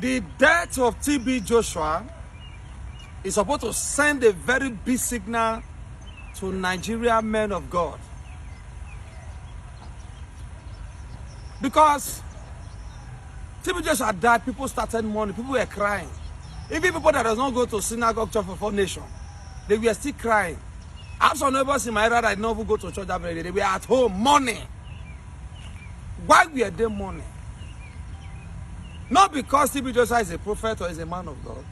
The death of TB Joshua is supposed to send a very big signal to Nigerian men of God. Because TB Joshua died, people started mourning, people were crying. Even people that does not go to synagogue church for 4 Nations, they were still crying. I have some neighbors in my area that never go to church that very day. They were at home mourning. Why were they mourning? Not because TB Joshua is a prophet or is a man of God.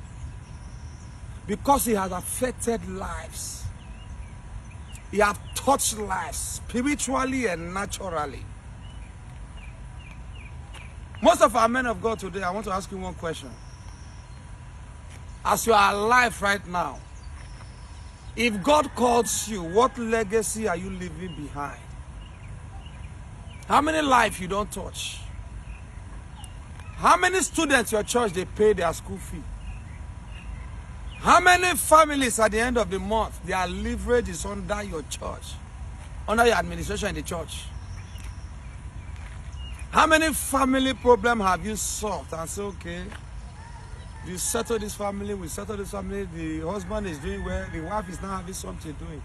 Because he has affected lives. He has touched lives spiritually and naturally. Most of our men of God today, I want to ask you one question. As you are alive right now, if God calls you, what legacy are you leaving behind? How many lives you don't touch? How many students your church they pay their school fee? How many families at the end of the month their leverage is under your church, under your administration in the church? How many family problems have you solved and say, okay, you settle this family, we settle this family, the husband is doing well, the wife is now having something doing.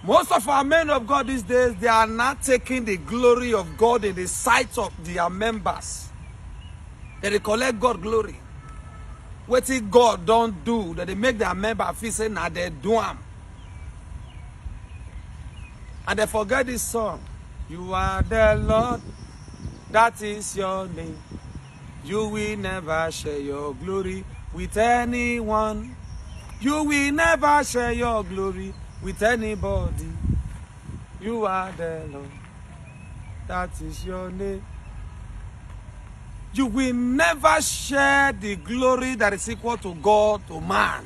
Most of our men of God these days, they are not taking the glory of God in the sight of their members. They collect God glory. What God don't do, that they make their member feel say, now they do them. And they forget this song. You are the Lord, that is your name. You will never share your glory with anyone. You will never share your glory with anybody. You are the Lord, that is your name. You will never share the glory that is equal to God to man.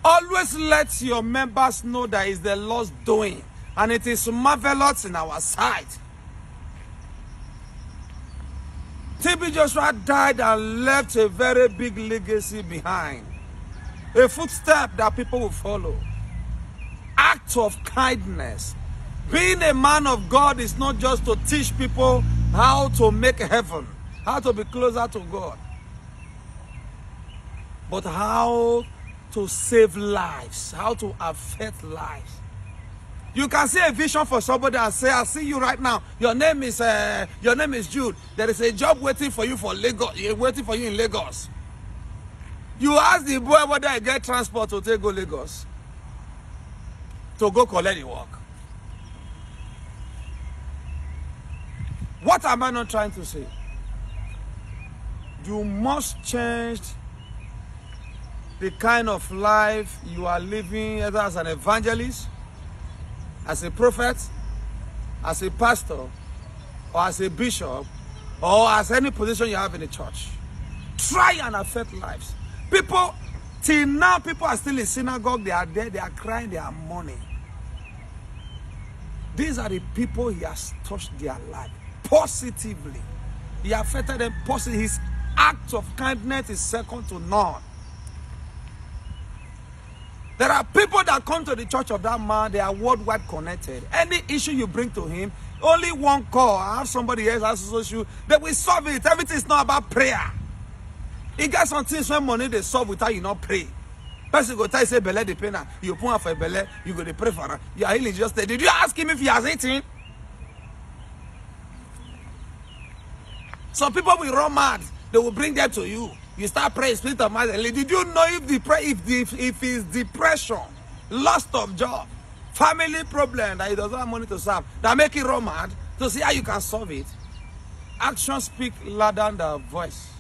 Always let your members know that it's the Lord's doing, and it is marvelous in our sight. TB Joshua died and left a very big legacy behind. A footstep that people will follow. Act of kindness. Being a man of God is not just to teach people how to make heaven, how to be closer to God, but how to save lives, how to affect lives. You can see a vision for somebody and say, I see you right now. Your name is Jude. There is a job waiting for you for Lagos. Waiting for you in Lagos. You ask the boy whether I get transport to take go Lagos to go collect the work. What am I not trying to say? You must change the kind of life you are living, either as an evangelist, as a prophet, as a pastor, or as a bishop, or as any position you have in the church. Try and affect lives. People, till now, people are still in synagogue, they are there, they are crying, they are mourning. These are the people he has touched their life positively. He affected them positively. His act of kindness is second to none. There are people that come to the church of that man, they are worldwide connected. Any issue you bring to him, only one call, I have somebody else has an issue, they will solve it. Everything is not about prayer. He got some things when money they solve without you not pray. Person go tell you say belle the pain, you put on for belle, you go to pray for her. You are healing just there. Did you ask him if he has eaten? Some people will run mad. They will bring them to you. You start praying, spirit of mind. Did you know if it's depression, loss of job, family problem that he doesn't have money to solve, that make it run mad, to see how you can solve it? Action speak louder than the voice.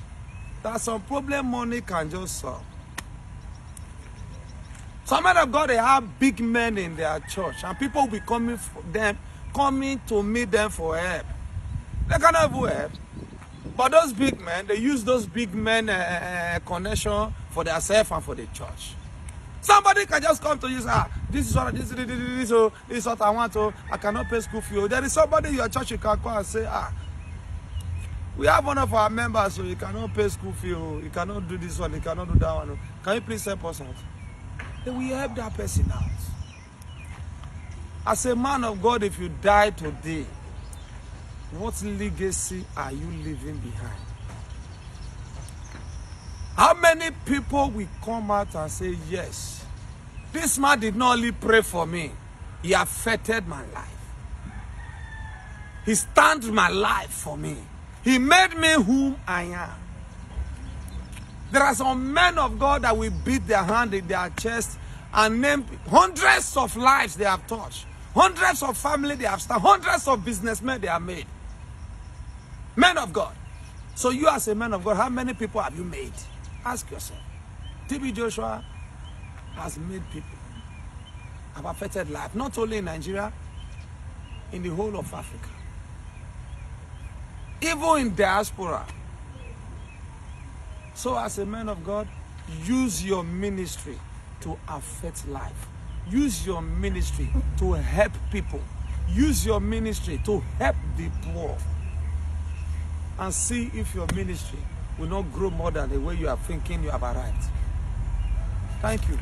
There's some problem money can just solve. Some men of God, they have big men in their church, and people will be coming to meet them for help. They cannot even help. But those big men, they use those big men connection for themselves and for the church. Somebody can just come to you and say, this is what I want to, I cannot pay school fee. There is somebody in your church you can call and say, we have one of our members, so he cannot pay school fee, he cannot do this one, he cannot do that one. Can you please help us out? Then we help that person out. As a man of God, if you die today, what legacy are you leaving behind? How many people will come out and say, yes, this man did not only pray for me, he affected my life. He stamped my life for me. He made me whom I am. There are some men of God that will beat their hand in their chest and name hundreds of lives they have touched, hundreds of families they have started, hundreds of businessmen they have made. Men of God. So you as a man of God, how many people have you made? Ask yourself. TB Joshua has made people, have affected life, not only in Nigeria, in the whole of Africa. Even in diaspora. So as a man of God, use your ministry to affect life. Use your ministry to help people. Use your ministry to help the poor. And see if your ministry will not grow more than the way you are thinking you have arrived. Thank you.